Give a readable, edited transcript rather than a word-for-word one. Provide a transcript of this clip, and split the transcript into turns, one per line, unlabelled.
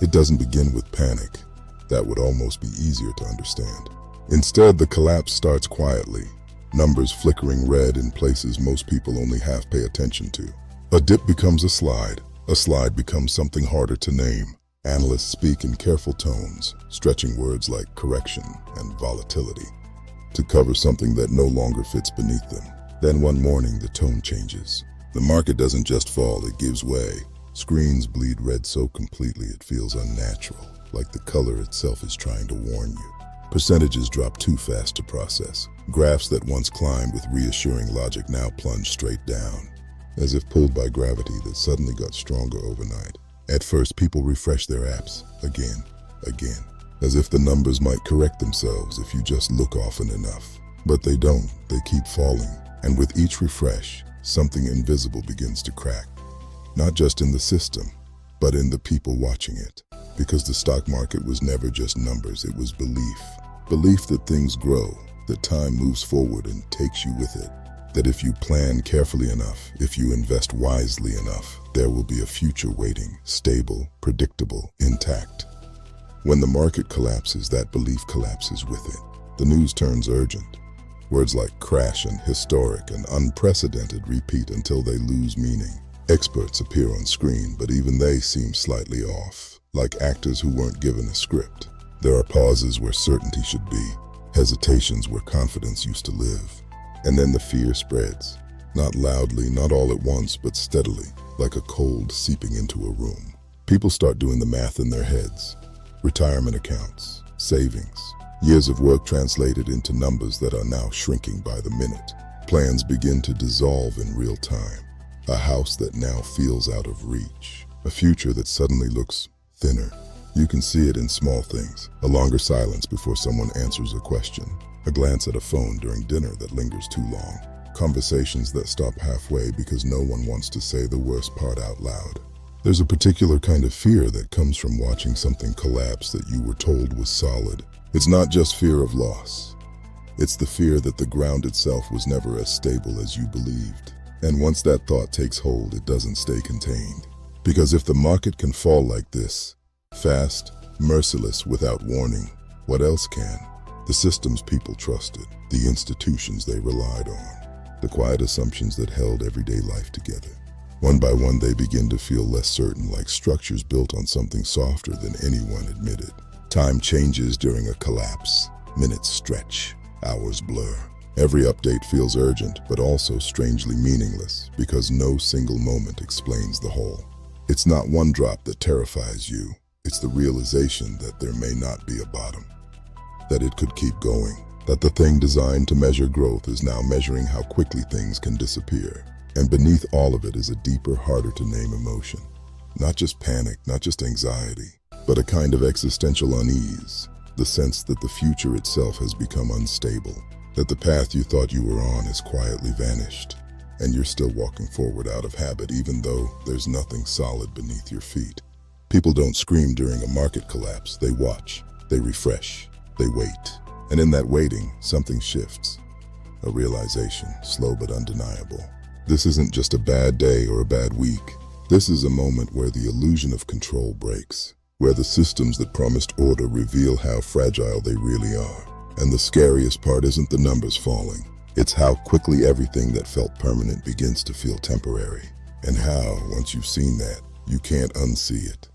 It doesn't begin with panic. That would almost be easier to understand. Instead, the collapse starts quietly, numbers flickering red in places most people only half pay attention to. A dip becomes a slide becomes something harder to name. Analysts speak in careful tones, stretching words like correction and volatility to cover something that no longer fits beneath them. Then one morning, the tone changes. The market doesn't just fall, it gives way. Screens bleed red so completely it feels unnatural, like the color itself is trying to warn you. Percentages drop too fast to process. Graphs that once climbed with reassuring logic now plunge straight down, as if pulled by gravity that suddenly got stronger overnight. At first, people refresh their apps again, as if the numbers might correct themselves if you just look often enough. But they don't, they keep falling. And with each refresh, something invisible begins to crack. Not just in the system, but in the people watching it. Because the stock market was never just numbers, it was belief. Belief that things grow, that time moves forward and takes you with it. That if you plan carefully enough, if you invest wisely enough, there will be a future waiting, stable, predictable, intact. When the market collapses, that belief collapses with it. The news turns urgent. Words like crash and historic and unprecedented repeat until they lose meaning. Experts appear on screen, but even they seem slightly off, like actors who weren't given a script. There are pauses where certainty should be, hesitations where confidence used to live. And then the fear spreads, not loudly, not all at once, but steadily, like a cold seeping into a room. People start doing the math in their heads. Retirement accounts, savings, years of work translated into numbers that are now shrinking by the minute. Plans begin to dissolve in real time. A house that now feels out of reach. A future that suddenly looks thinner. You can see it in small things. A longer silence before someone answers a question. A glance at a phone during dinner that lingers too long. Conversations that stop halfway because no one wants to say the worst part out loud. There's a particular kind of fear that comes from watching something collapse that you were told was solid. It's not just fear of loss. It's the fear that the ground itself was never as stable as you believed. And once that thought takes hold, it doesn't stay contained. Because if the market can fall like this, fast, merciless, without warning, what else can? The systems people trusted, the institutions they relied on, the quiet assumptions that held everyday life together. One by one, they begin to feel less certain, like structures built on something softer than anyone admitted. Time changes during a collapse. Minutes stretch, hours blur. Every update feels urgent, but also strangely meaningless, because no single moment explains the whole. It's not one drop that terrifies you. It's the realization that there may not be a bottom, that it could keep going, that the thing designed to measure growth is now measuring how quickly things can disappear. And beneath all of it is a deeper, harder to name emotion. Not just panic, not just anxiety, but a kind of existential unease, the sense that the future itself has become unstable, that the path you thought you were on has quietly vanished, and you're still walking forward out of habit even though there's nothing solid beneath your feet. People don't scream during a market collapse. They watch, they refresh, they wait. And in that waiting, something shifts. A realization, slow but undeniable. This isn't just a bad day or a bad week. This is a moment where the illusion of control breaks, where the systems that promised order reveal how fragile they really are. And the scariest part isn't the numbers falling. It's how quickly everything that felt permanent begins to feel temporary. And how, once you've seen that, you can't unsee it.